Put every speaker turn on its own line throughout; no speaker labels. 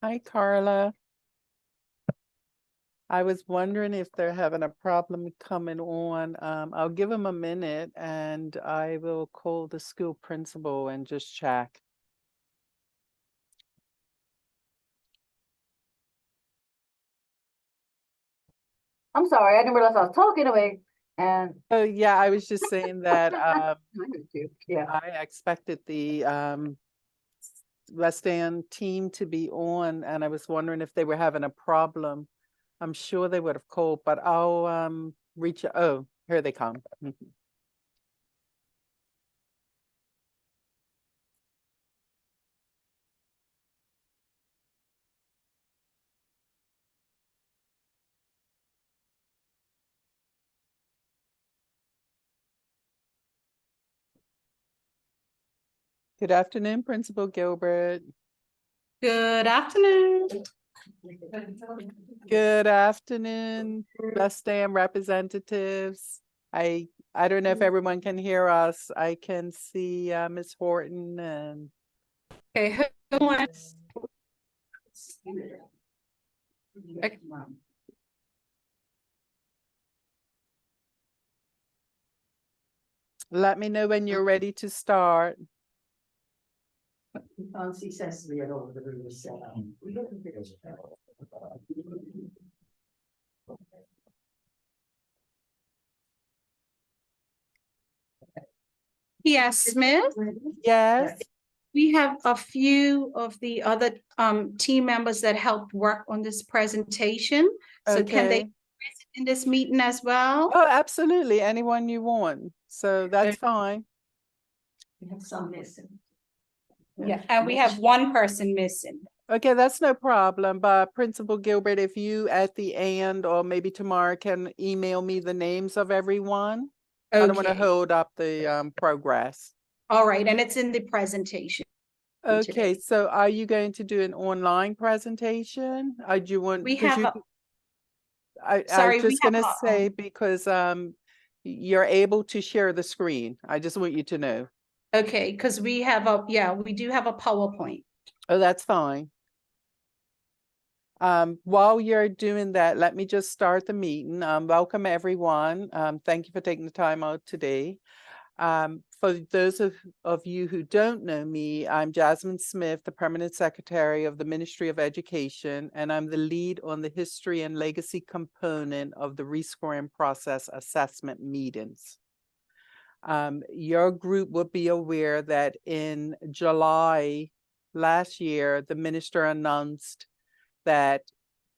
Hi, Carla. I was wondering if they're having a problem coming on. I'll give them a minute and I will call the school principal and just check.
I'm sorry, I didn't realize I was talking away. And
Oh, yeah, I was just saying that
yeah,
I expected the West End team to be on, and I was wondering if they were having a problem. I'm sure they would have called, but I'll reach. Oh, here they come. Good afternoon, Principal Gilbert.
Good afternoon.
Good afternoon, West End representatives. I don't know if everyone can hear us. I can see Ms. Horton and
Okay, who wants? Okay.
let me know when you're ready to start.
Yes, Smith.
Yes.
We have a few of the other team members that helped work on this presentation. So can they
Okay.
present in this meeting as well?
Oh, absolutely. Anyone you want. So that's fine.
we have some missing.
Yeah, and we have one person missing.
Okay, that's no problem. But Principal Gilbert, if you at the end or maybe tomorrow can email me the names of everyone. I don't want to
Okay.
hold up the progress.
All right, and it's in the presentation.
Okay,
today.
so are you going to do an online presentation? Do you want?
We
because
have
I
sorry,
was
we
just
have
gonna say because you're able to share the screen. I just want you to know.
okay, because we do have a PowerPoint.
Oh, that's fine. While you're doing that, let me just start the meeting. Welcome everyone. Thank you for taking the time out today. For those of you who don't know me, I'm Jasmine Smith, the Permanent Secretary of the Ministry of Education, and I'm the lead on the history and legacy component of the rescoring process assessment meetings. Your group will be aware that in July last year, the minister announced that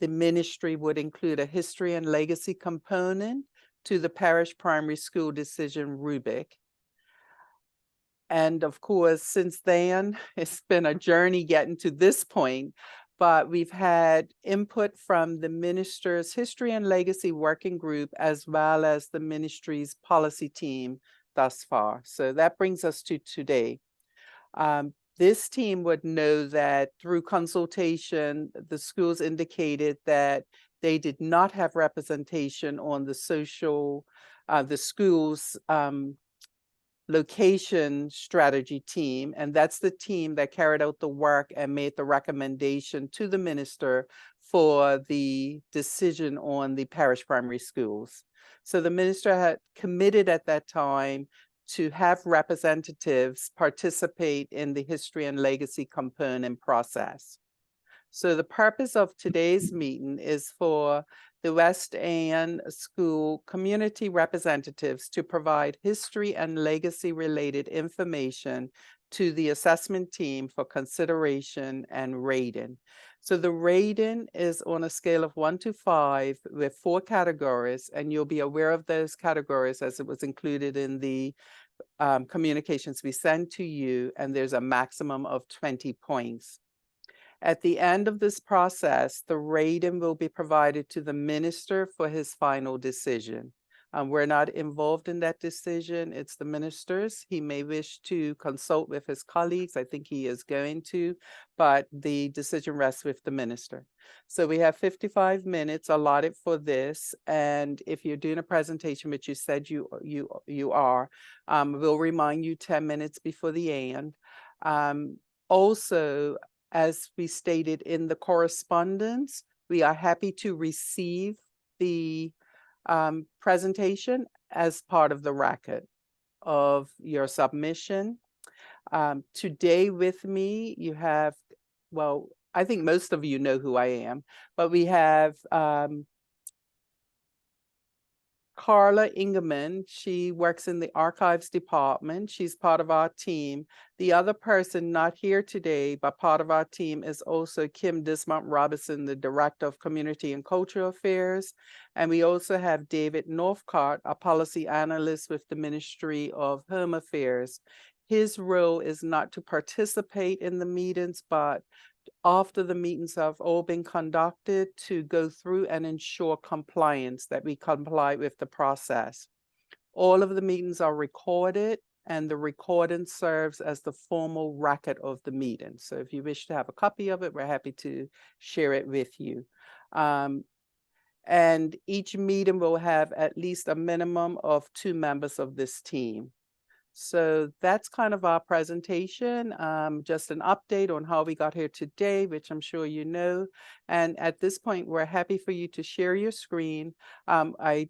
the ministry would include a history and legacy component to the parish primary school decision rubric. And of course, since then, it's been a journey getting to this point, but we've had input from the minister's history and legacy working group, as well as the ministry's policy team thus far. So that brings us to today. This team would know that through consultation, the schools indicated that they did not have representation on the school's location strategy team, and that's the team that carried out the work and made the recommendation to the minister for the decision on the parish primary schools. So the minister had committed at that time to have representatives participate in the history and legacy component process. So the purpose of today's meeting is for the West End School community representatives to provide history and legacy related information to the assessment team for consideration and rating. So the rating is on a scale of 1 to 5 with 4 categories, and you'll be aware of those categories as it was included in the communications we send to you, and there's a maximum of 20 points. At the end of this process, the rating will be provided to the minister for his final decision. We're not involved in that decision. It's the minister's. He may wish to consult with his colleagues. I think he is going to, but the decision rests with the minister. So we have 55 minutes allotted for this. And if you're doing a presentation, which you said you are, we'll remind you 10 minutes before the end. Also, as we stated in the correspondence, we are happy to receive the presentation as part of the record of your submission. Today with me, you have, well, I think most of you know who I am, but we have Carla Ingerman. She works in the archives department. She's part of our team. The other person not here today, but part of our team is also Kim Dismont Robinson, the Director of Community and Cultural Affairs. And we also have David Northcott, a policy analyst with the Ministry of Home Affairs. His role is not to participate in the meetings, but after the meetings have all been conducted, to go through and ensure compliance, that we comply with the process. All of the meetings are recorded, and the recording serves as the formal record of the meeting. So if you wish to have a copy of it, we're happy to share it with you. And each meeting will have at least a minimum of 2 members of this team. So that's kind of our presentation, just an update on how we got here today, which I'm sure you know. And at this point, we're happy for you to share your screen. Another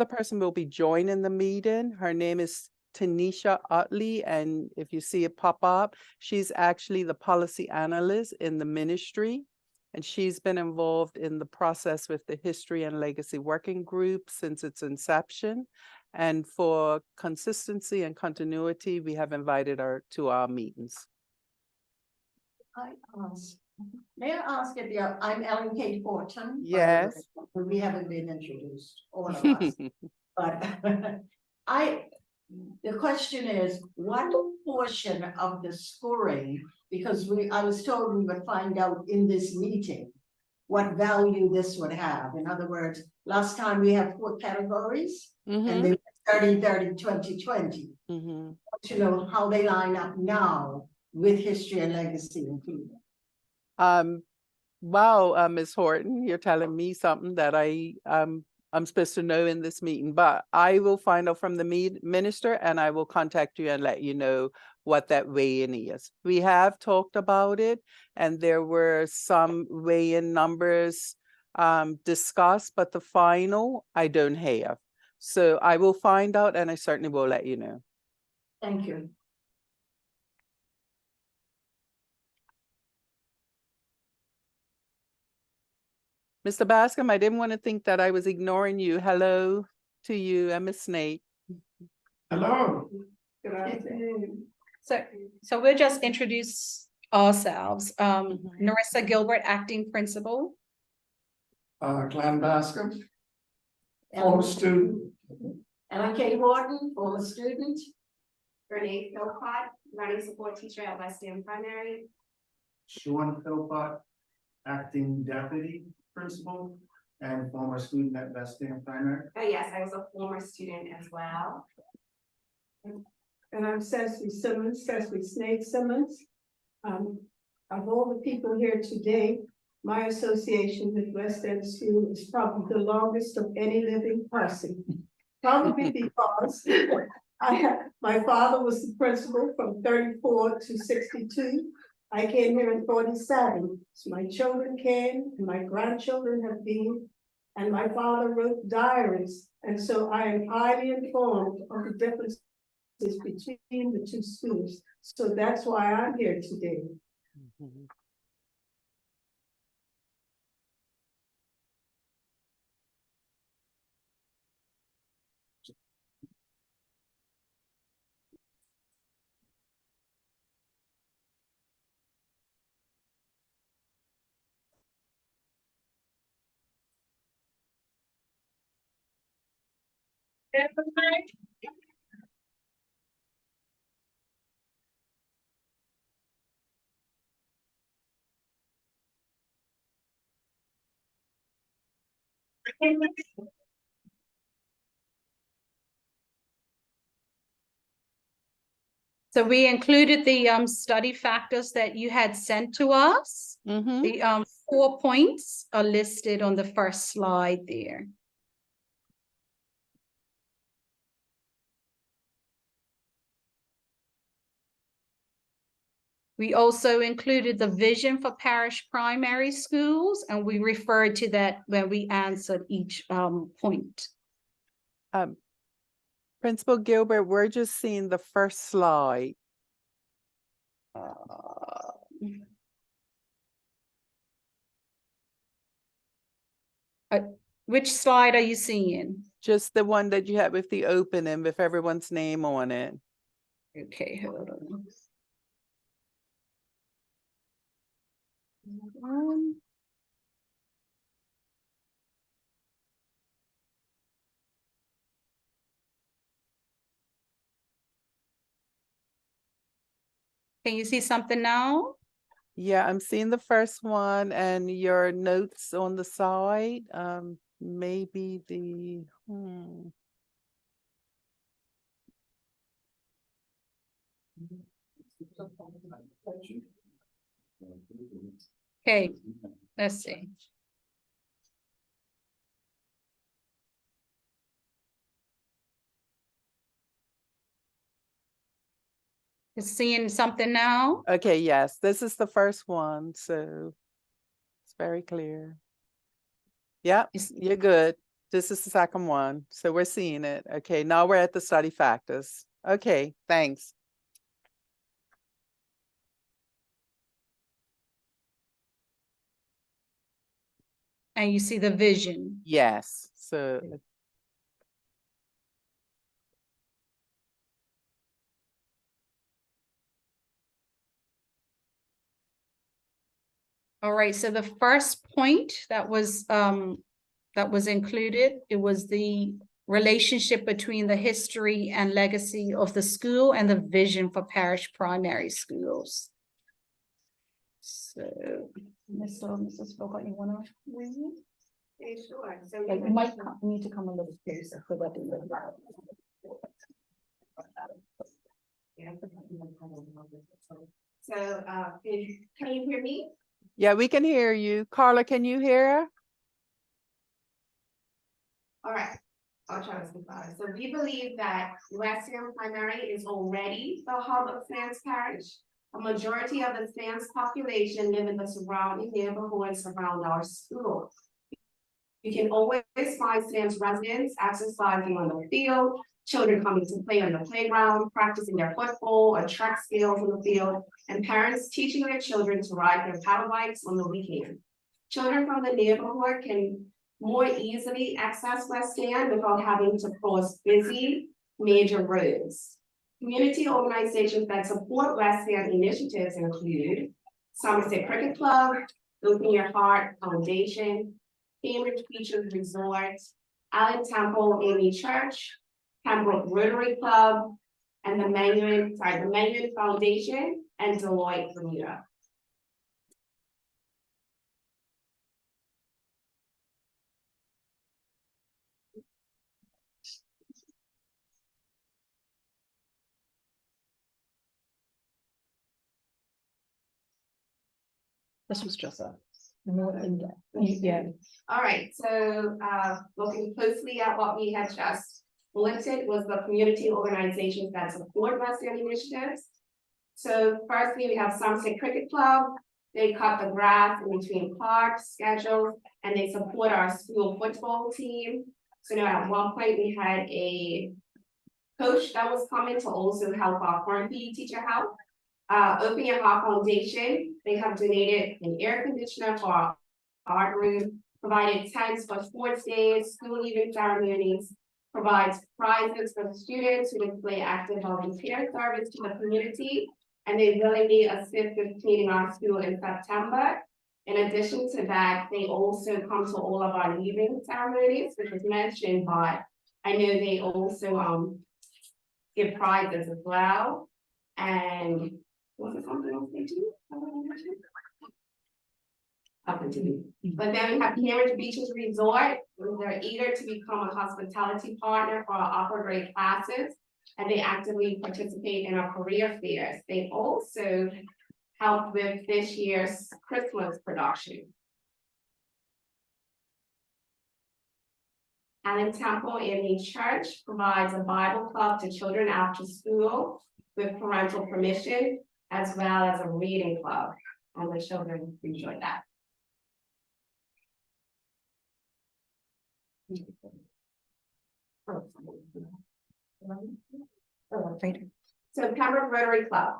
person will be joining the meeting. Her name is Tanisha Utley, and if you see it pop up, she's actually the policy analyst in the ministry. And she's been involved in the process with the History and Legacy Working Group since its inception. And for consistency and continuity, we have invited her to our meetings.
May I ask if I'm Ellen Kate Horton?
Yes.
We haven't been introduced, all of us. But the question is, what portion of the scoring, because I was told we would find out in this meeting what value this would have. In other words, last time we had 4 categories, and they were 30, 30, 20, 20. To know how they line up now with history and legacy included.
Wow, Ms. Horton, you're telling me something that I'm supposed to know in this meeting, but I will find out from the minister, and I will contact you and let you know what that weigh-in is. We have talked about it, and there were some weigh-in numbers discussed, but the final I don't have. So I will find out, and I certainly will let you know.
Thank you.
Mr. Bascom, I didn't want to think that I was ignoring you. Hello to you and Ms. Snake.
Hello.
Good afternoon.
So we'll just introduce ourselves. Narissa Gilbert, acting principal.
Glenn Bascom, former student.
Ellen Kate Horton, former student.
Renee Philpott, learning support teacher at West End Primary.
Sean Philpott, acting deputy principal and former student at West End Primary.
Oh yes, I was a former student as well.
And I'm Cecily Simmons, Cecily Snake Simmons. Of all the people here today, my association with West End School is probably the longest of any living person. Probably because my father was the principal from 34 to 62. I came here in 47. So my children came, and my grandchildren have been, and my father wrote diaries. And so I am highly informed of the differences between the 2 schools. So that's why I'm here today.
So we included the study factors that you had sent to us. The 4 points are listed on the first slide there. We also included the vision for parish primary schools, and we referred to that when we answered each point.
Principal Gilbert, we're just seeing the first slide.
Which slide are you seeing?
Just the one that you have with the opening with everyone's name on it.
Okay, hold on. Can you see something now?
Yeah, I'm seeing the first one and your notes on the side. Maybe the,
Okay, let's see. You seeing something now?
Okay, yes, this is the first one, so it's very clear. Yeah, you're good. This is the second one, so we're seeing it. Okay, now we're at the study factors. Okay, thanks.
And you see the vision.
Yes, so
All right, so the first point that was included, it was the relationship between the history and legacy of the school and the vision for parish primary schools. So, Mrs. Bogart, you wanna read it?
Okay, sure. So
Like, you might need to come a little closer so that they look loud.
So, can you hear me?
yeah, we can hear you. Carla, can you hear?
All right, I'll try to simplify. So we believe that West End Primary is already the hub of Sands Parish. A majority of the Sands population live in the surrounding neighborhoods around our school. You can always find Sands residents exercising on the field, children coming to play on the playground, practicing their football or track skills on the field, and parents teaching their children to ride their paddle bikes on the weekend. Children from the neighborhood can more easily access West End without having to cross busy major roads. Community organizations that support West End initiatives include Somerset Cricket Club, Open Your Heart Foundation, Cambridge Beaches Resort, Allen Temple Amy Church, Pembroke Rotary Club, and the Manuel Foundation and Deloitte Bermuda.
This was just a more in-depth. Yeah.
All right, so looking closely at what we had just listed was the community organizations that support West End initiatives. So firstly, we have Somerset Cricket Club. They cut the grass in between parks schedules, and they support our school football team. So now at one point we had a coach that was coming to also help our foreign PE teacher help. Open Your Heart Foundation, they have donated an air conditioner for our art room, provided tents for sports days, school evening ceremonies, provides prizes for students who display active volunteer service to the community, and they willingly assist with cleaning our school in September. In addition to that, they also come to all of our evening ceremonies, which was mentioned, but I know they also give prizes as well. And was it something else they do? I'll continue. But then we have Cambridge Beaches Resort. They're eager to become a hospitality partner for our upper grade classes, and they actively participate in our career fairs. They also helped with this year's Christmas production. Allen Temple Amy Church provides a Bible club to children after school with parental permission. as well as a reading club, and the children enjoyed that. So Pembroke Rotary Club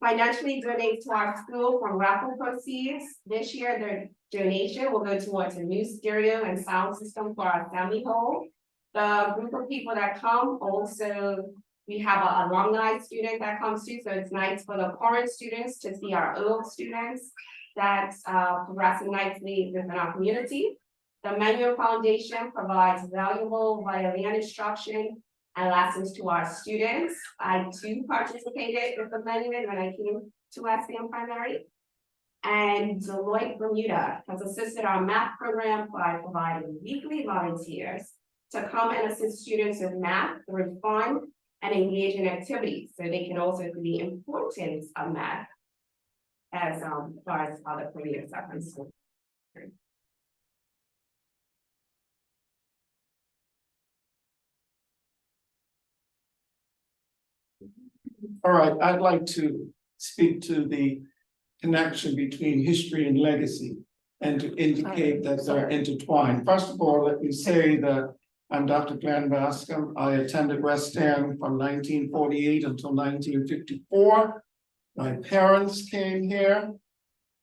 financially donates to our school from raffle proceeds. This year, their donation will go towards a new stereo and sound system for our assembly hall. The group of people that come also, we have an alumni student that comes too, so it's nice for the current students to see our old students that's progressing nicely within our community. The Manual Foundation provides valuable violin instruction and lessons to our students. I too participated with the Manual when I came to SDM Primary. And Deloitte Bermuda has assisted our math program by providing weekly volunteers to come and assist students with math through fun and engaging activities, so they can also see the importance of math as far as other careers are concerned.
All right, I'd like to speak to the connection between history and legacy and to indicate that they're intertwined. First of all, let me say that I'm Dr. Glenn Bascom. I attended West End from 1948 until 1954. My parents came here.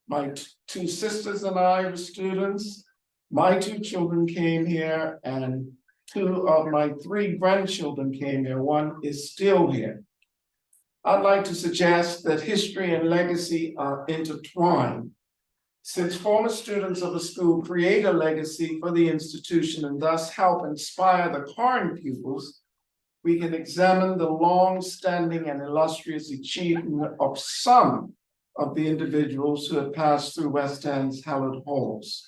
My two sisters and I were students. My two children came here, and two of my three grandchildren came here. One is still here. I'd like to suggest that history and legacy are intertwined. Since former students of the school create a legacy for the institution and thus help inspire the current pupils, we can examine the long-standing and illustrious achievement of some of the individuals who have passed through West End's hallowed halls.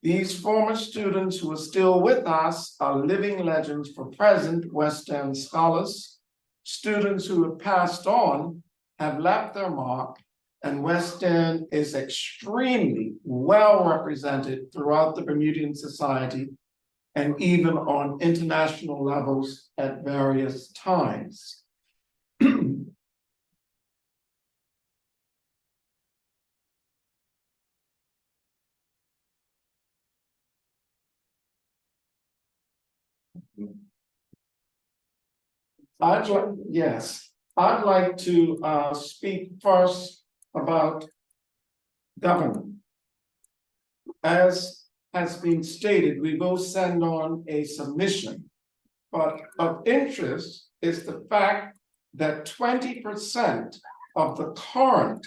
These former students who are still with us are living legends for present West End scholars. Students who have passed on have left their mark, and West End is extremely well represented throughout the Bermudian society and even on international levels at various times. I'd like to speak first about government. As has been stated, we will send on a submission, but of interest is the fact that 20% of the current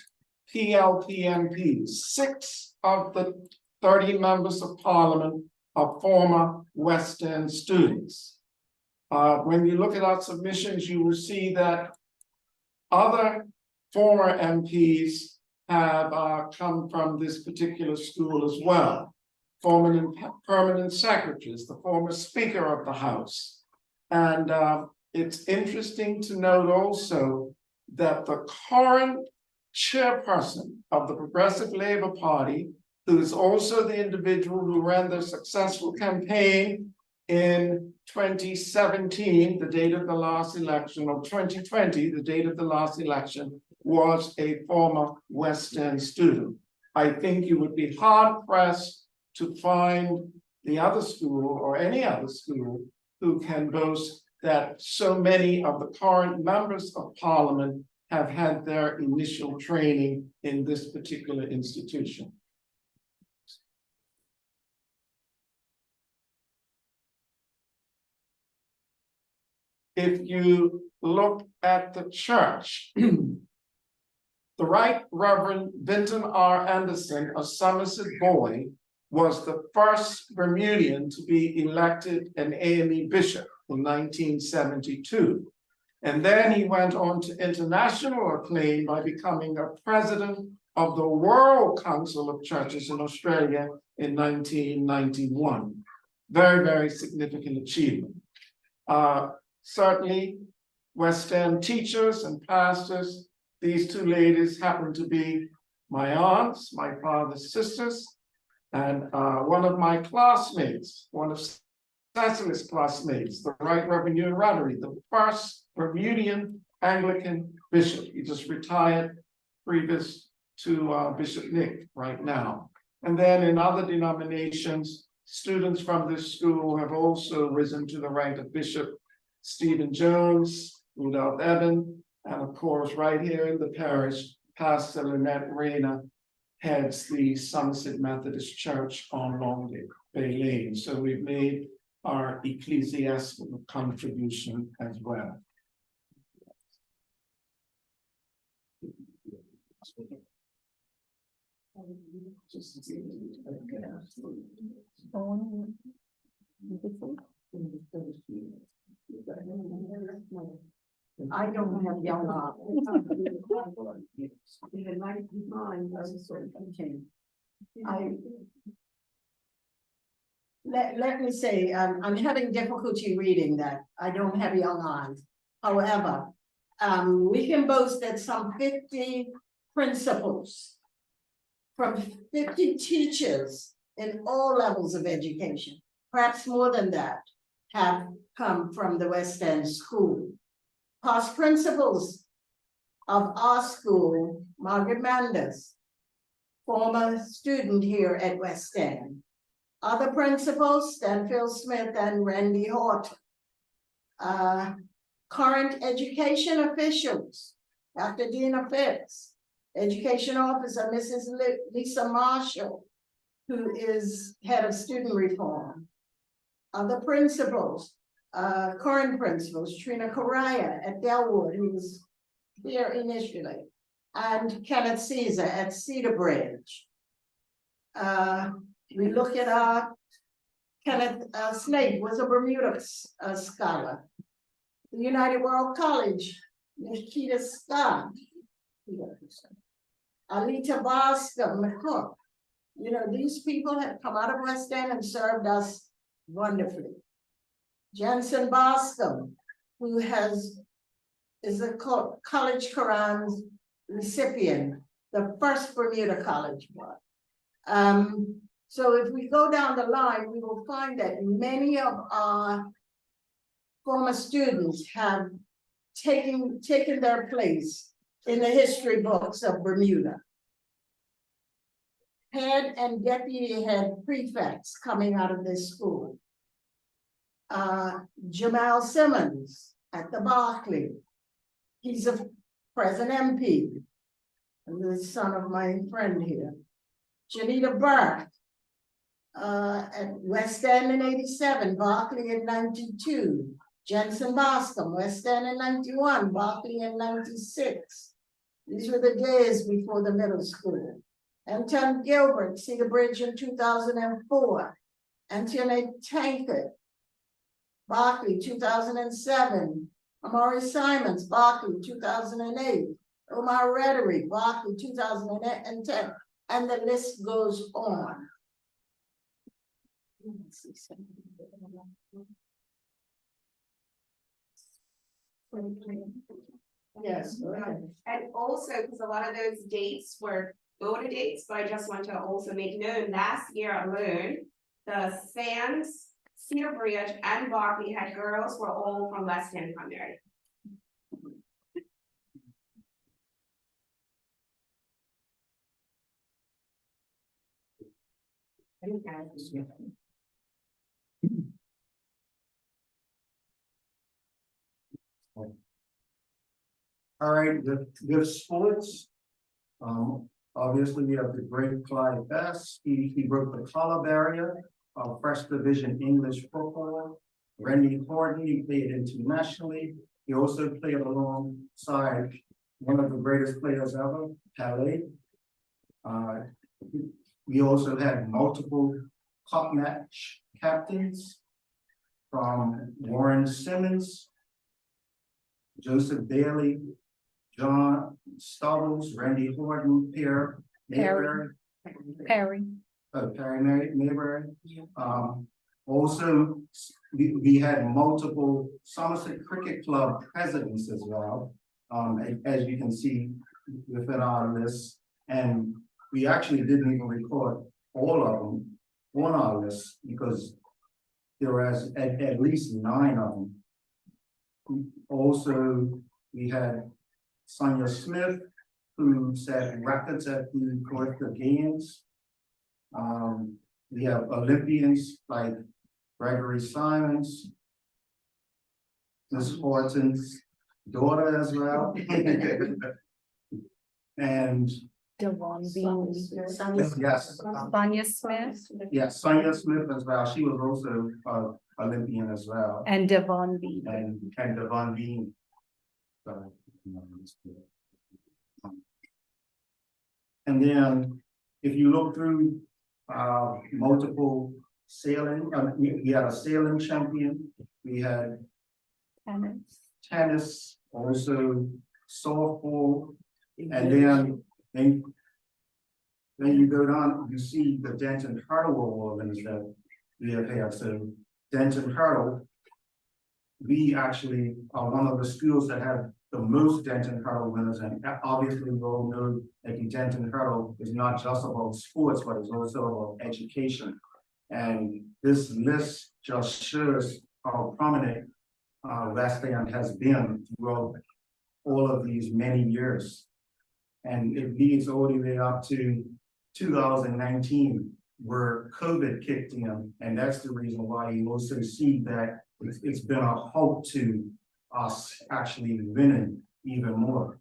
PLP MPs, 6 of the 30 members of parliament, are former West End students. When you look at our submissions, you will see that other former MPs have come from this particular school as well. Former permanent secretaries, the former Speaker of the House. And it's interesting to note also that the current chairperson of the Progressive Labour Party, who is also the individual who ran the successful campaign in 2017, the date of the last election, or 2020, the date of the last election, was a former West End student. I think you would be hard pressed to find the other school or any other school who can boast that so many of the current members of parliament have had their initial training in this particular institution. If you look at the church, the Right Reverend Vinton R. Anderson, a Somerset boy, was the first Bermudian to be elected an AME bishop in 1972. And then he went on to international acclaim by becoming a president of the World Council of Churches in Australia in 1991. Very, very significant achievement. Certainly, West End teachers and pastors, these two ladies happen to be my aunts, my father's sisters, and one of my classmates, one of Cecily's classmates, the Right Reverend Ewan Rotary, the first Bermudian Anglican bishop. He just retired previous to Bishop Nick right now. And then in other denominations, students from this school have also risen to the rank of Bishop Stephen Jones, Rudolph Evan, and of course, right here in the parish, Pastor Lynette Reyna heads the Somerset Methodist Church on Long Bay Lane. So we've made our ecclesiastical contribution as well.
I don't have young Let me say, I'm having difficulty reading that. I don't have young eyes. However, we can boast that some 50 principals from 50 teachers in all levels of education, perhaps more than that, have come from the West End School. Past principals of our school, Margaret Manders, former student here at West End. Other principals, Stanfield Smith and Randy Horton. Current education officials, Dr. Dina Fitz, Education Officer Mrs. Lisa Marshall, who is head of student reform. Other principals, current principals, Trina Correa at Delwood, who was here initially, and Kenneth Caesar at Cedar Bridge. We look at Kenneth Snake was a Bermuda scholar. The United World College, Nikita Scott. Alita Boscom McCook. You know, these people have come out of West End and served us wonderfully. Jensen Boscom, who is a College Quran recipient, the first Bermuda College one. So if we go down the line, we will find that many of our former students have taken their place in the history books of Bermuda. Head and deputy head prefects coming out of this school. Jamal Simmons at the Berkeley. He's a present MP, and the son of my friend here. Janita Burke at West End in 87, Berkeley in 92. Jensen Boscom, West End in 91, Berkeley in 96. These were the days before the middle school. Anton Gilbert, Cedar Bridge in 2004. Antoinette Tankard, Berkeley 2007. Amari Simons, Berkeley 2008. Omar Rhetoric, Berkeley 2010. And the list goes on. Yes, go ahead.
And also, because a lot of those dates were older dates, but I just want to also make known last year alone, the Sands, Cedar Bridge, and Berkeley had girls were all from West End Primary.
All right, the sports. Obviously we have the great Clyde Best. He broke the color barrier of First Division English football. Randy Horton, he played internationally. He also played alongside one of the greatest players ever, Pelé. We also had multiple cup match captains from Warren Simmons, Joseph Bailey, John Stubbles, Randy Horton, Perry Mayberry. Also, we had multiple Somerset Cricket Club presidents as well, as you can see within our list. And we actually didn't even record all of them on our list because there was at least 9 of them. Also, we had Sonia Smith, who set records at the collective games. We have Olympians like Gregory Simons, Miss Horton's daughter as well. And
Devon
yes,
Sonia Smith
yes, Sonia Smith as well. She was also Olympian as well.
and Devon Bean.
And Devon Bean. So, and then if you look through multiple sailing, we had a sailing champion, we had tennis, also softball, and then you go down, you see the Denton Hurdle Awards that we have had. So Denton Hurdle, we actually are one of the schools that have the most Denton Hurdle winners, and obviously we all know that the Denton Hurdle is not just about sports, but it's also about education. And this list just shows how prominent West End has been throughout all of these many years. And it leads all the way up to 2019, where COVID kicked in. And that's the reason why you also see that it's been a hope to us actually winning even more.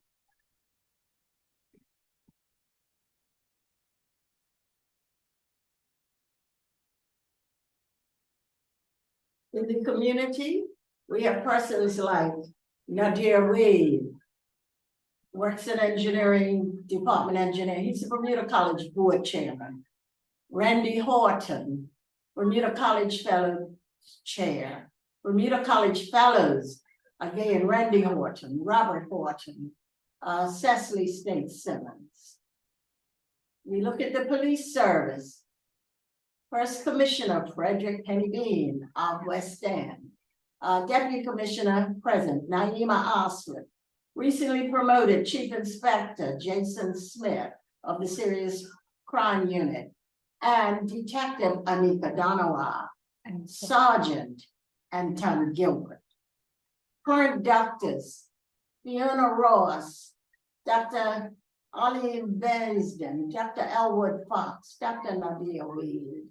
In the community, we have persons like Nadir Wade, works in engineering, department engineer. He's the Bermuda College board chairman. Randy Horton, Bermuda College fellow chair. Bermuda College fellows, again, Randy Horton, Robert Horton, Cecily State Simmons. We look at the police service. First Commissioner Frederick Penny Bean of West End. Deputy Commissioner present, Naima Osler. Recently promoted Chief Inspector Jason Smith of the Serious Crime Unit. And Detective Anika Donawa. And Sergeant Anton Gilbert. Current doctors, Fiona Ross, Dr. Ollie Benisden, Dr. Elwood Fox, Dr. Nadia Weed.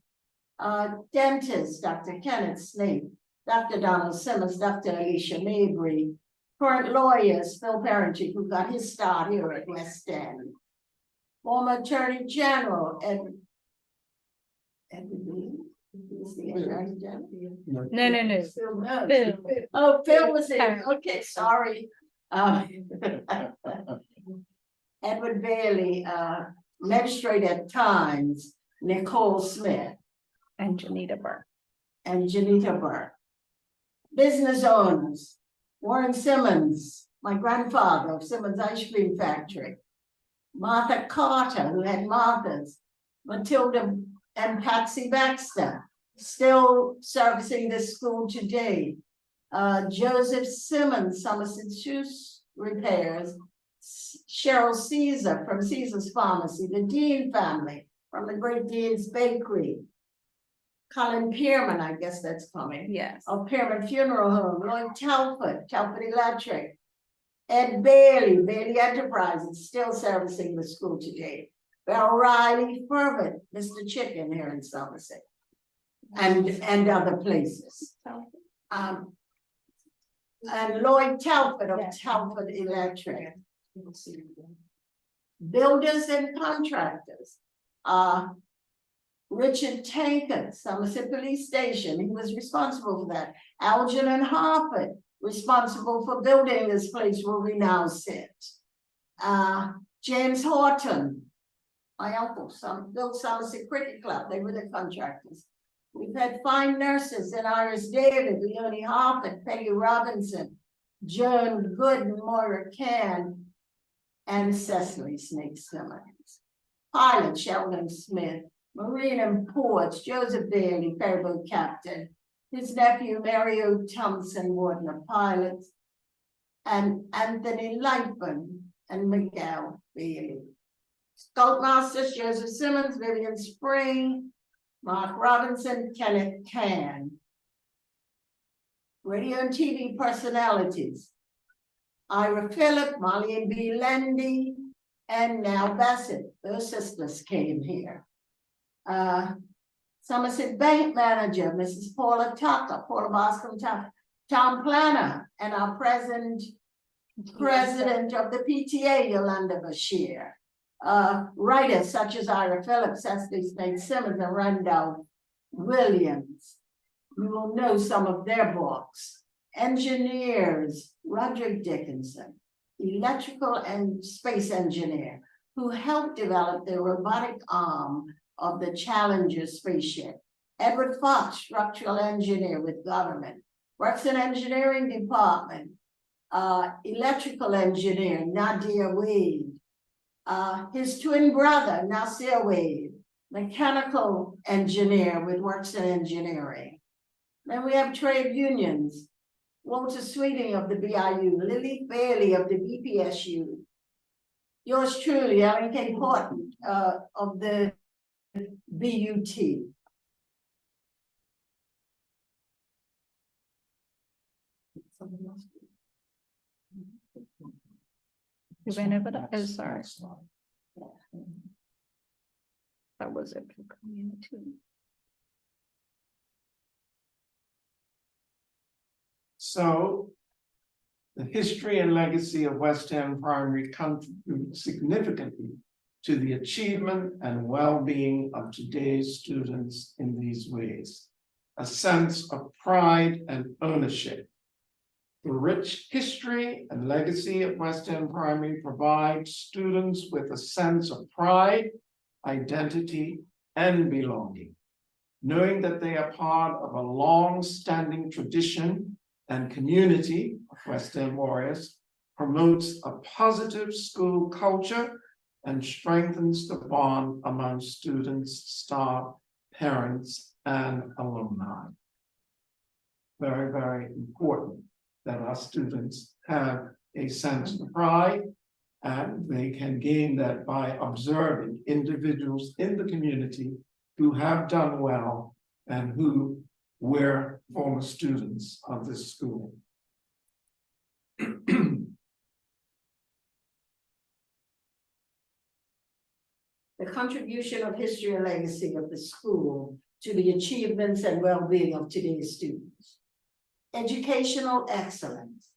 Dentist, Dr. Kenneth Snape, Dr. Donald Simmons, Dr. Alicia Mabry. Current lawyers, Phil Parenti, who got his start here at West End. Former Attorney General, Edward Bean. Is the Attorney General?
No.
Phil. Oh, Phil was there. Okay, sorry. Edward Bailey, magistrate at times, Nicole Smith.
And Janita
Burke. Business owners, Warren Simmons, my grandfather of Simmons Ice Cream Factory. Martha Carter, who had Martha's. Matilda and Patsy Baxter, still servicing this school today. Joseph Simmons, Somerset Shoes Repairs. Cheryl Caesar from Caesar's Pharmacy. The Dean family from the Great Dean's Bakery. Colin Pierman, I guess that's coming.
Yes.
Of Pierman Funeral Home. Lloyd Telford, Telford Electric. Ed Bailey, Bailey Enterprises, still servicing the school today. Bell Riley Fervent, Mr. Chicken here in Somerset. And other places. And Lloyd Telford of Telford Electric. Builders and contractors. Richard Tankard, Somerset Police Station, he was responsible for that. Algernon Harford, responsible for building this place where we now sit. James Horton, my uncle, built Somerset Cricket Club, they were the contractors. We've had fine nurses in Iris David, Leonie Harford, Peggy Robinson, Joan Good, Moira Can, and Cecily Snake Simmons. Pilot Sheldon Smith, Marine and Ports, Joseph Bailey, ferryboat captain, his nephew Mario Thompson, warden of pilots, and Anthony Lightman and Miguel Bailey. Scoutmasters, Joseph Simmons, Vivian Spring, Mark Robinson, Kenneth Can. Radio and TV personalities, Ira Phillip, Molly and B. Lendy, and now Bassett. Those sisters came here. Somerset Bank Manager, Mrs. Paula Tucker, Paula Boscombe Tucker, Town Planner, and our present President of the PTA, Yolanda Bashir. Writers such as Ira Phillips, Cecily Snake Simmons, and Randolph Williams. You will know some of their books. Engineers, Roderick Dickinson, electrical and space engineer, who helped develop the robotic arm of the Challenger spaceship. Edward Fox, structural engineer with government, works in engineering department. Electrical engineer, Nadia Wade. His twin brother, Nasir Wade, mechanical engineer with works in engineering. Then we have trade unions. Walter Sweeting of the BIU, Lily Bailey of the BPSU. Yours truly, Ellen K. Horton of the BUT.
You went over that? Oh, sorry. That was it for community.
So the history and legacy of West End Primary contribute significantly to the achievement and well-being of today's students in these ways. A sense of pride and ownership. The rich history and legacy of West End Primary provides students with a sense of pride, identity, and belonging, knowing that they are part of a long-standing tradition and community of West End warriors, promotes a positive school culture and strengthens the bond among students, staff, parents, and alumni. Very, very important that our students have a sense of pride, and they can gain that by observing individuals in the community who have done well and who were former students of this school.
The contribution of history and legacy of the school to the achievements and well-being of today's students. Educational excellence.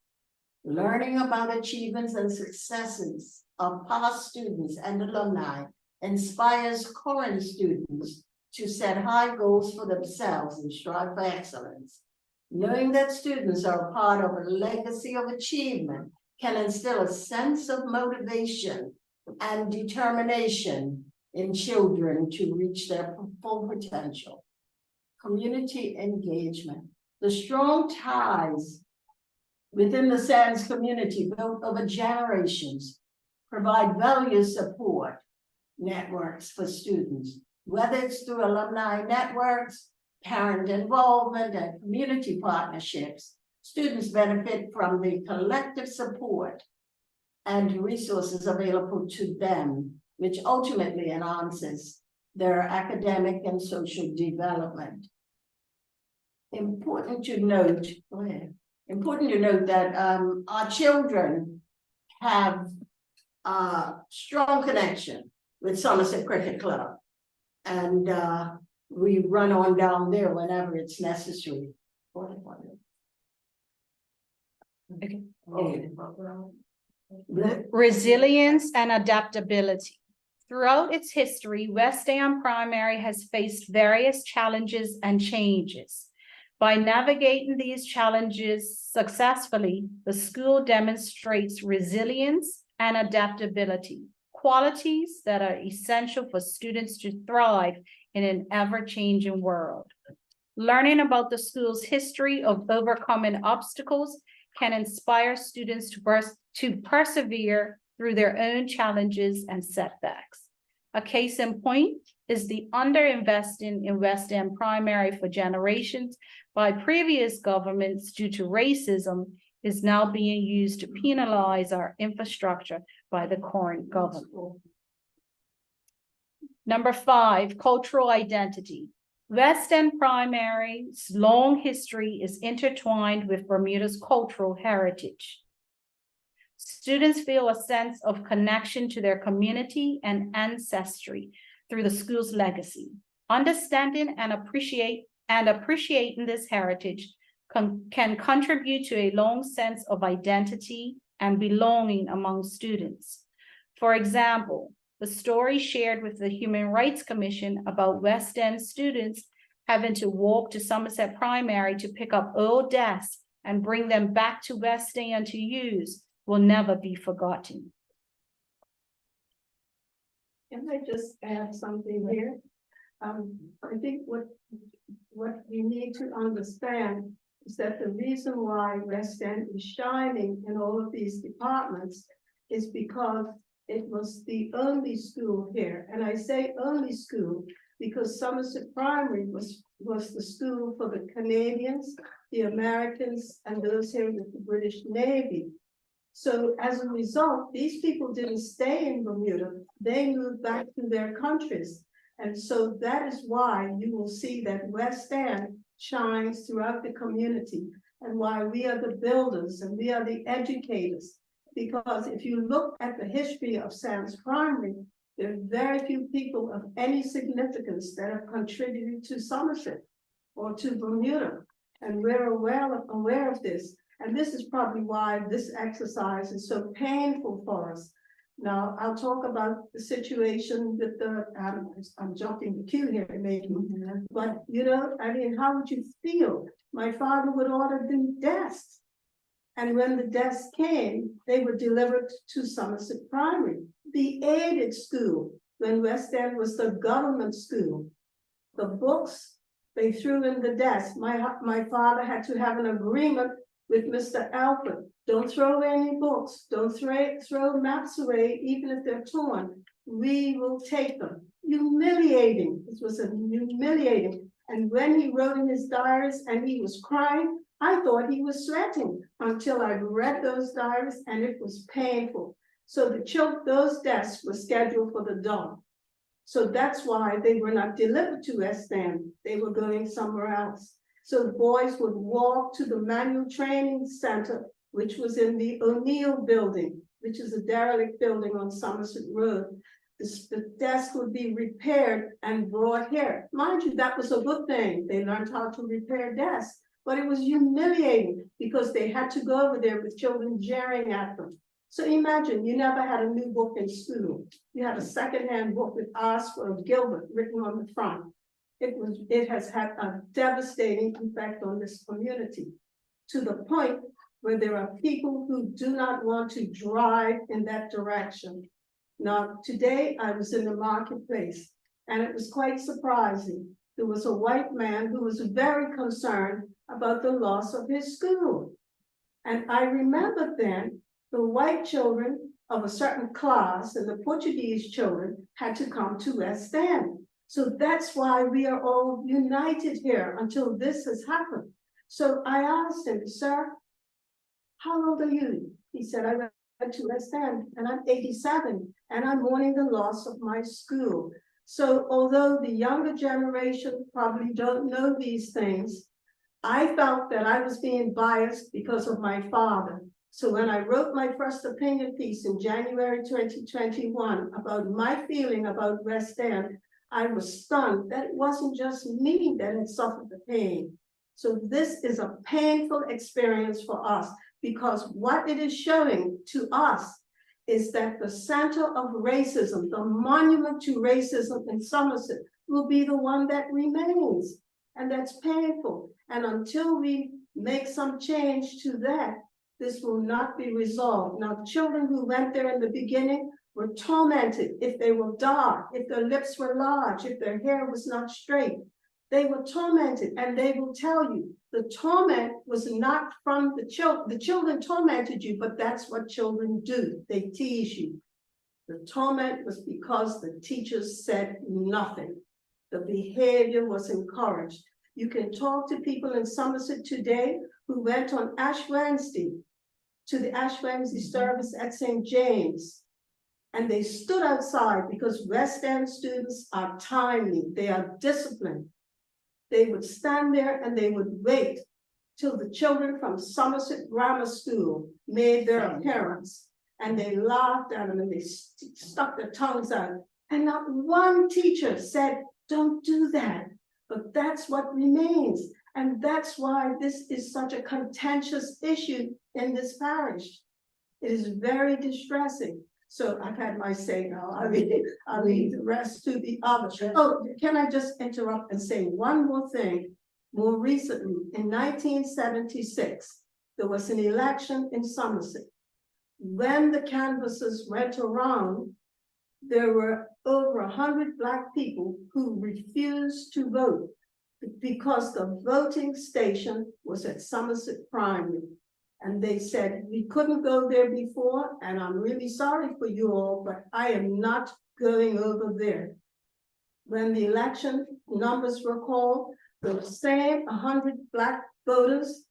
Learning about achievements and successes of past students and alumni inspires current students to set high goals for themselves and strive for excellence. Knowing that students are a part of a legacy of achievement can instill a sense of motivation and determination in children to reach their full potential. Community engagement. The strong ties within the SANS community built over generations provide value support networks for students, whether it's through alumni networks, parent involvement, and community partnerships. Students benefit from the collective support and resources available to them, which ultimately enhances their academic and social development. Important to note that our children have a strong connection with Somerset Cricket Club, and we run on down there whenever it's necessary.
Okay.
Oh.
Resilience and adaptability. Throughout its history, West End Primary has faced various challenges and changes. By navigating these challenges successfully, the school demonstrates resilience and adaptability, qualities that are essential for students to thrive in an ever-changing world. Learning about the school's history of overcoming obstacles can inspire students to persevere through their own challenges and setbacks. A case in point is the underinvesting in West End Primary for generations by previous governments due to racism is now being used to penalize our infrastructure by the current government. Number 5, cultural identity. West End Primary's long history is intertwined with Bermuda's cultural heritage. Students feel a sense of connection to their community and ancestry through the school's legacy. Understanding and appreciating this heritage can contribute to a long sense of identity and belonging among students. For example, the story shared with the Human Rights Commission about West End students having to walk to Somerset Primary to pick up old desks and bring them back to West End to use will never be forgotten.
Can I just add something here? I think what we need to understand is that the reason why West End is shining in all of these departments is because it was the only school here. And I say only school because Somerset Primary was the school for the Canadians, the Americans, and those here with the British Navy. So as a result, these people didn't stay in Bermuda, they moved back to their countries. And so that is why you will see that West End shines throughout the community and why we are the builders and we are the educators. Because if you look at the history of Sands Primary, there are very few people of any significance that have contributed to Somerset or to Bermuda. And we're aware of this. And this is probably why this exercise is so painful for us. Now, I'll talk about the situation with the, I'm jumping the queue here maybe, but you know, I mean, how would you feel? My father would order the desks. And when the desks came, they were delivered to Somerset Primary, the aided school, when West End was the government school. The books, they threw in the desk. My father had to have an agreement with Mr. Alfred. Don't throw away any books. Don't throw maps away, even if they're torn. We will take them. Humiliating. This was humiliating. And when he wrote in his diaries and he was crying, I thought he was sweating until I read those diaries and it was painful. So those desks were scheduled for the dawn. So that's why they were not delivered to West End. They were going somewhere else. So the boys would walk to the Manual Training Center, which was in the O'Neill building, which is a derelict building on Somerset Road. The desk would be repaired and brought here. Mind you, that was a good thing. They learned how to repair desks, but it was humiliating because they had to go over there with children jeering at them. So imagine you never had a new book in school. You had a secondhand book with Oscar of Gilbert written on the front. It has had a devastating effect on this community to the point where there are people who do not want to drive in that direction. Now, today I was in the marketplace and it was quite surprising. There was a white man who was very concerned about the loss of his school. And I remember then the white children of a certain class and the Portuguese children had to come to West End. So that's why we are all united here until this has happened. So I asked him, sir, how old are you? He said, I went to West End and I'm 87 and I'm mourning the loss of my school. So although the younger generation probably don't know these things, I felt that I was being biased because of my father. So when I wrote my first opinion piece in January 2021 about my feeling about West End, I was stunned that it wasn't just me that had suffered the pain. So this is a painful experience for us because what it is showing to us is that the center of racism, the monument to racism in Somerset, will be the one that remains. And that's painful. And until we make some change to that, this will not be resolved. Now, children who went there in the beginning were tormented if they were dark, if their lips were large, if their hair was not straight. They were tormented, and they will tell you the torment was not from the children. The children tormented you, but that's what children do. They tease you. The torment was because the teachers said nothing. The behavior was encouraged. You can talk to people in Somerset today who went on Ash Wednesday to the Ash Wednesday service at St. James. And they stood outside because West End students are timely, they are disciplined. They would stand there and they would wait till the children from Somerset Grammar School made their appearance. and they laughed at them and they stuck their tongues out. And not one teacher said, don't do that. But that's what remains. And that's why this is such a contentious issue in this parish. It is very distressing. So I've had my say now. I'll leave the rest to the others. Oh, can I just interrupt and say one more thing? More recently, in 1976, there was an election in Somerset. When the canvassers went around, there were over 100 Black people who refused to vote because the voting station was at Somerset Primary. And they said, we couldn't go there before, and I'm really sorry for you all, but I am not going over there. When the election numbers were called, the same 100 Black voters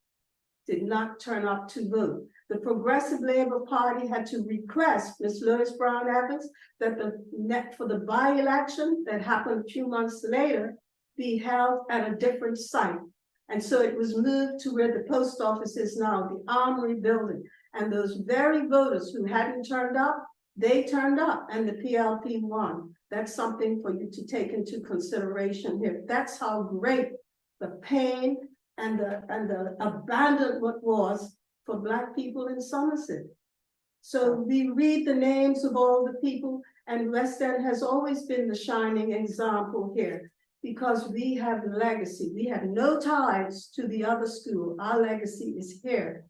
did not turn up to vote. The Progressive Labor Party had to request Ms. Lois Brown Evans that for the by-election that happened a few months later be held at a different site. And so it was moved to where the post office is now, the Armory building. And those very voters who hadn't turned up, they turned up and the PLP won. That's something for you to take into consideration here. That's how great the pain and the abandonment was for Black people in Somerset. So we read the names of all the people, and West End has always been the shining example here because we have legacy. We have no ties to the other school. Our legacy is here.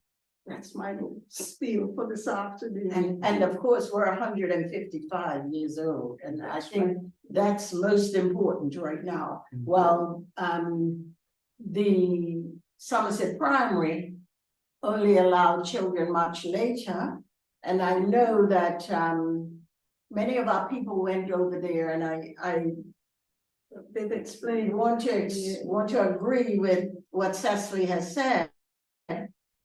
That's my little spiel for this afternoon.
And of course, we're 155 years old, and I think that's most important right now. Well, the Somerset Primary only allowed children much later, and I know that many of our people went over there, and
They've explained.
want to agree with what Cecily has said.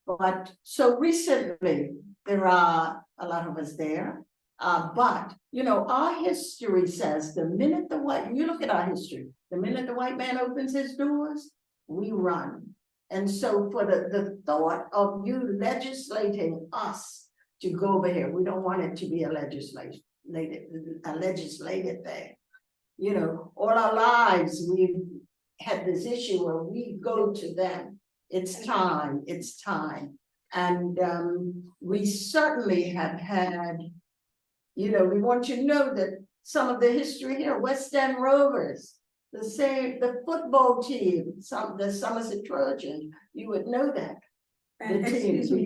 But so recently, there are a lot of us there. But, you know, our history says the minute you look at our history, the minute the white man opens his doors, we run. And so for the thought of you legislating us to go over here, we don't want it to be a legislative thing. You know, all our lives, we've had this issue where we go to them. It's time. And we certainly have had, you know, we want you to know that some of the history here, West End Rovers, the football team, the Somerset Trojans, you would know that.
And
The team
excuse me,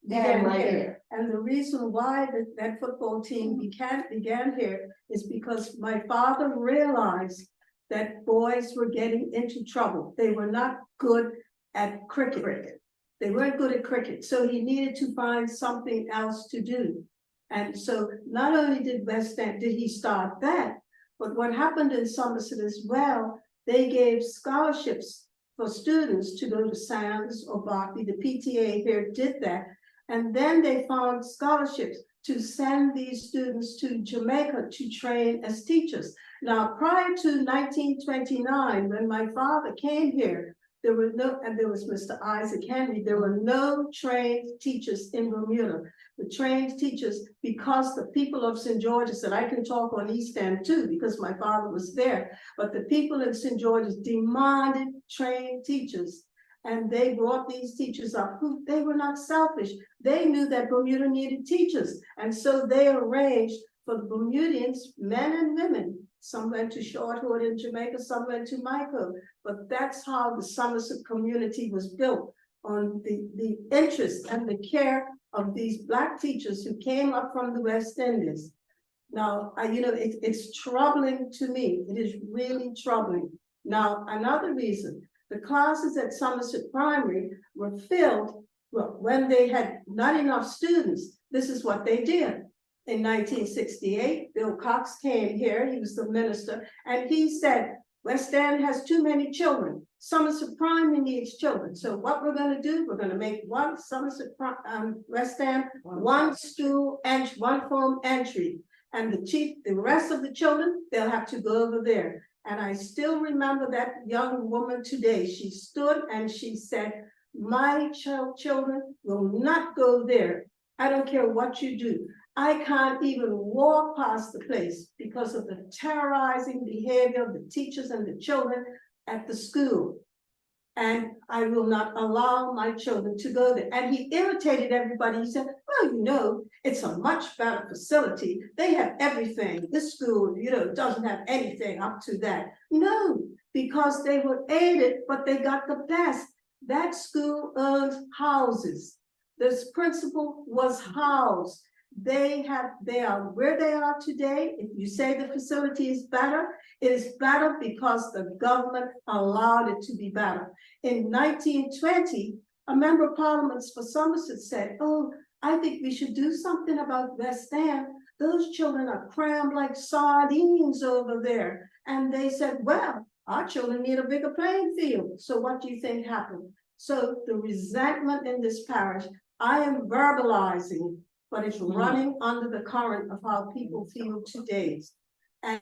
began right here.
And the reason why that football team began here is because my father realized that boys were getting into trouble. They were not good at cricket. They weren't good at cricket. So he needed to find something else to do. And so not only did West End, did he start that, but what happened in Somerset as well, they gave scholarships for students to go to Sands or Berkeley. The PTA here did that. And then they found scholarships to send these students to Jamaica to train as teachers. Now, prior to 1929, when my father came here, there were no, and there was Mr. Isaac Henry, there were no trained teachers in Bermuda. The trained teachers, because the people of St. George's, and I can talk on East End too, because my father was there, but the people in St. George's demanded trained teachers. And they brought these teachers up who, they were not selfish. They knew that Bermuda needed teachers. And so they arranged for the Bermudians, men and women. Some went to Short Hood in Jamaica, some went to Mico. But that's how the Somerset community was built, on the interest and the care of these Black teachers who came up from the West Indies. Now, you know, it's troubling to me. It is really troubling. Now, another reason, the classes at Somerset Primary were filled, well, when they had not enough students, this is what they did. In 1968, Bill Cox came here, he was the minister, and he said, West End has too many children. Somerset Primary needs children. So what we're gonna do, we're gonna make one Somerset West End, one school and one form entry. And the rest of the children, they'll have to go over there. And I still remember that young woman today. She stood and she said, my children will not go there. I don't care what you do. I can't even walk past the place because of the terrorizing behavior of the teachers and the children at the school. And I will not allow my children to go there. And he irritated everybody. He said, well, you know, it's a much better facility. They have everything. This school, you know, doesn't have anything up to that. No, because they were aided, but they got the best. That school owns houses. This principal was housed. They are where they are today. If you say the facility is better, it is better because the government allowed it to be better. In 1920, a member of parliament for Somerset said, oh, I think we should do something about West End. Those children are crammed like sardines over there. And they said, well, our children need a bigger playing field. So what do you think happened? So the resentment in this parish, I am verbalizing, but it's running under the current of how people feel today. And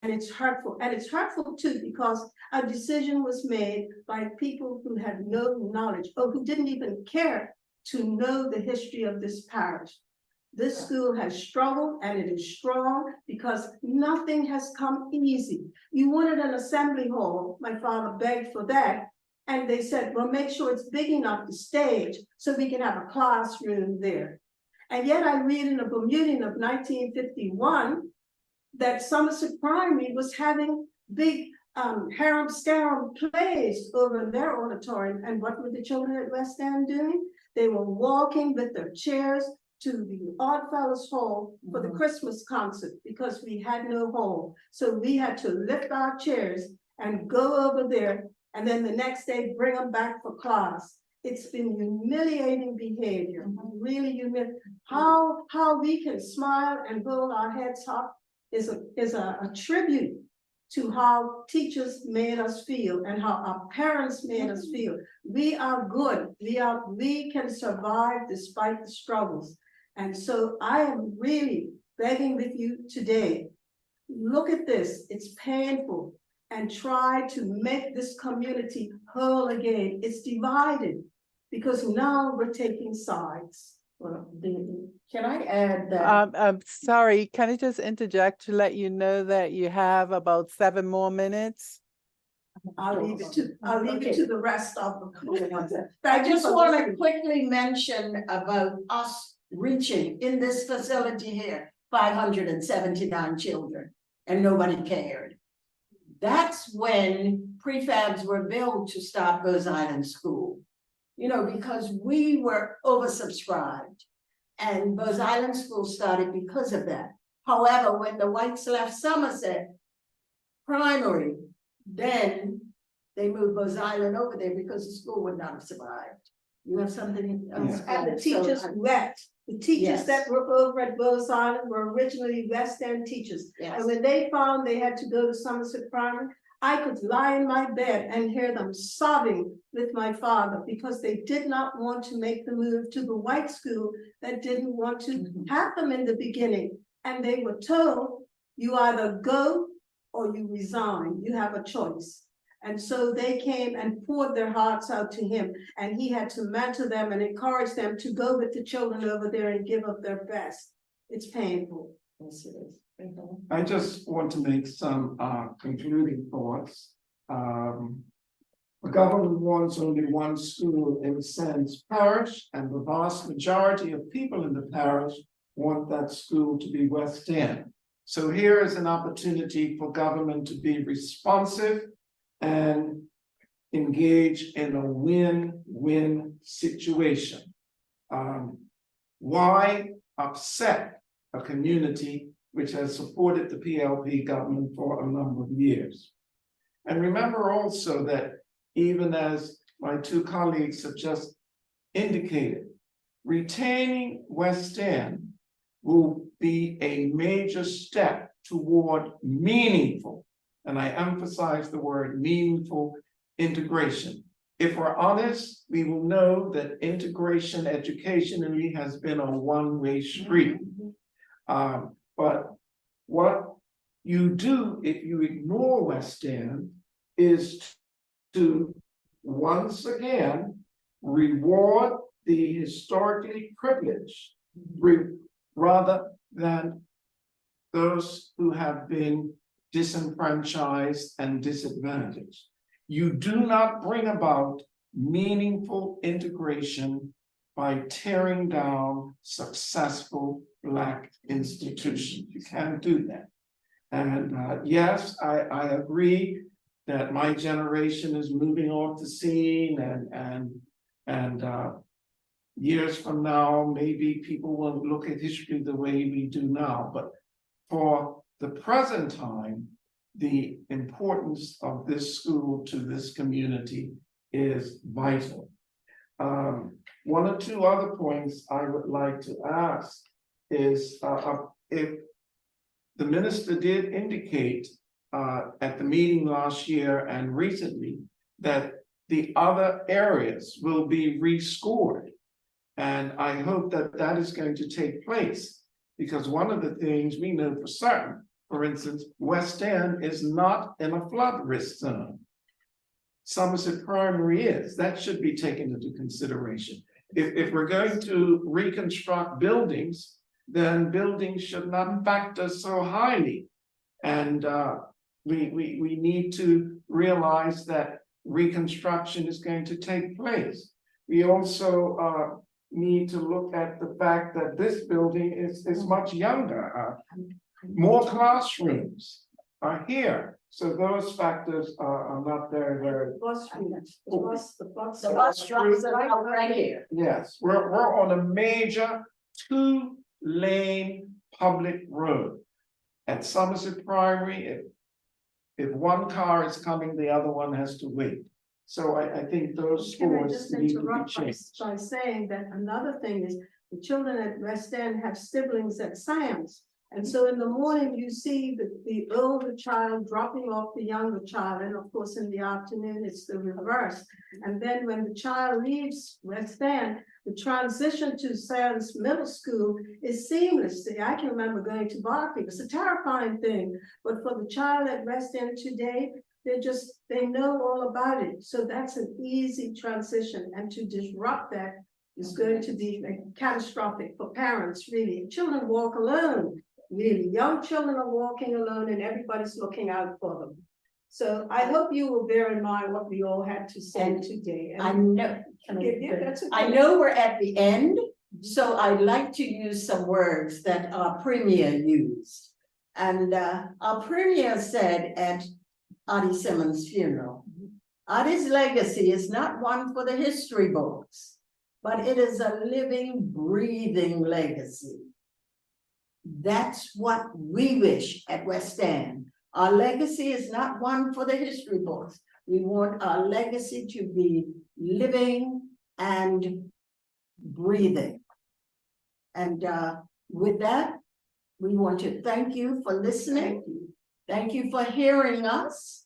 it's hurtful. And it's hurtful too, because a decision was made by people who had no knowledge or who didn't even care to know the history of this parish. This school has struggled and it is strong because nothing has come easy. You wanted an assembly hall. My father begged for that. And they said, well, make sure it's big enough to stage so we can have a classroom there. And yet I read in a Bermuda of 1951 that Somerset Primary was having big harem-scarum plays over in their auditorium. And what were the children at West End doing? They were walking with their chairs to the Oddfellows Hall for the Christmas concert because we had no hall. So we had to lift our chairs and go over there and then the next day bring them back for class. It's been humiliating behavior, really humiliating. How we can smile and hold our heads up is a tribute to how teachers made us feel and how our parents made us feel. We are good. We can survive despite the struggles. And so I am really begging with you today, look at this. It's painful. And try to make this community whole again. It's divided because now we're taking sides.
Well, can I add that?
I'm sorry, can I just interject to let you know that you have about 7 more minutes?
I'll leave it to the rest of them.
I just want to quickly mention about us reaching in this facility here, 579 children, and nobody cared. That's when prefabs were built to start Rose Island School, you know, because we were oversubscribed and Rose Island School started because of that. However, when the whites left Somerset Primary, then they moved Rose Island over there because the school would not have survived. You have something else?
And the teachers left. The teachers that were over at Rose Island were originally West End teachers.
Yes.
And when they found they had to go to Somerset Primary, I could lie in my bed and hear them sobbing with my father because they did not want to make the move to the white school that didn't want to have them in the beginning. And they were told, you either go or you resign. You have a choice. And so they came and poured their hearts out to him, and he had to mentor them and encourage them to go with the children over there and give up their best. It's painful. Yes, it is.
I just want to make some concluding thoughts. The government wants only one school in Sands Parish, and the vast majority of people in the parish want that school to be West End. So here is an opportunity for government to be responsive and engage in a win-win situation. Why upset a community which has supported the PLP government for a number of years? And remember also that even as my 2 colleagues have just indicated, retaining West End will be a major step toward meaningful, and I emphasize the word meaningful, integration. If we're honest, we will know that integration educationally has been a one-way street. But what you do if you ignore West End is to once again reward the historically privileged rather than those who have been disenfranchised and disadvantaged. You do not bring about meaningful integration by tearing down successful Black institutions. You can't do that. And yes, I agree that my generation is moving off the scene and years from now, maybe people won't look at history the way we do now, but for the present time, the importance of this school to this community is vital. One or two other points I would like to ask is if the minister did indicate at the meeting last year and recently that the other areas will be rescored. And I hope that that is going to take place, because one of the things we know for certain, for instance, West End is not in a flood risk zone. Somerset Primary is. That should be taken into consideration. If we're going to reconstruct buildings, then buildings should not factor so highly. And we need to realize that reconstruction is going to take place. We also need to look at the fact that this building is much younger. More classrooms are here. So those factors are not very, very.
The bus drops it out right here.
Yes, we're on a major 2-lane public road. At Somerset Primary, if one car is coming, the other one has to wait. So I think those
Can I
scores
just
need to be
interrupt
changed.
by saying that another thing is the children at West End have siblings at Sam's. And so in the morning, you see the older child dropping off the younger child, and of course, in the afternoon, it's the reverse. And then when the child leaves West End, the transition to Sam's middle school is seamless. I can remember going to Barclay. It's a terrifying thing, but for the child at West End today, they know all about it. So that's an easy transition, and to disrupt that is going to be catastrophic for parents, really. Children walk alone. Really, young children are walking alone and everybody's looking out for them. So I hope you will bear in mind what we all had to say today.
I know, I know we're at the end, so I'd like to use some words that our premier used. And our premier said at Addie Simmons' funeral, Addie's legacy is not one for the history books, but it is a living, breathing legacy. That's what we wish at West End. Our legacy is not one for the history books. We want our legacy to be living and breathing. And with that, we want to thank you for listening. Thank you for hearing us.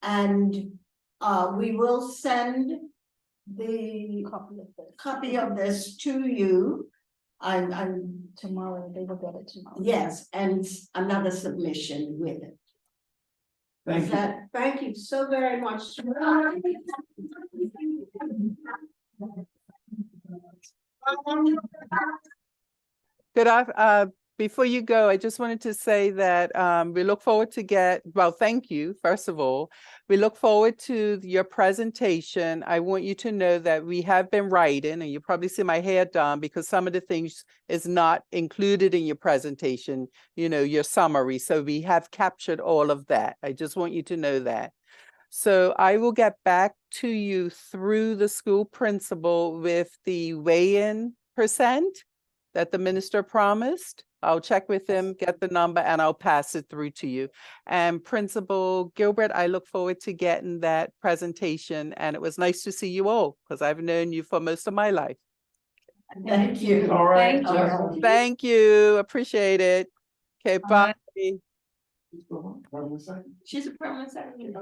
And we will send the copy of this to you. I'm
Tomorrow, they will get it tomorrow.
yes, and another submission with it.
Thank you.
Thank you so very much.
Before you go, I just wanted to say that we look forward to thank you, first of all. We look forward to your presentation. I want you to know that we have been writing, and you probably see my hair done because some of the things is not included in your presentation, your summary. So we have captured all of that. I just want you to know that. So I will get back to you through the school principal with the weigh-in percent that the minister promised. I'll check with him, get the number, and I'll pass it through to you. And Principal Gilbert, I look forward to getting that presentation. And it was nice to see you all because I've known you for most of my life.
Thank you.
All right.
Thank you.
Thank you. Appreciate it. Okay, bye.
She's a permanent secretary.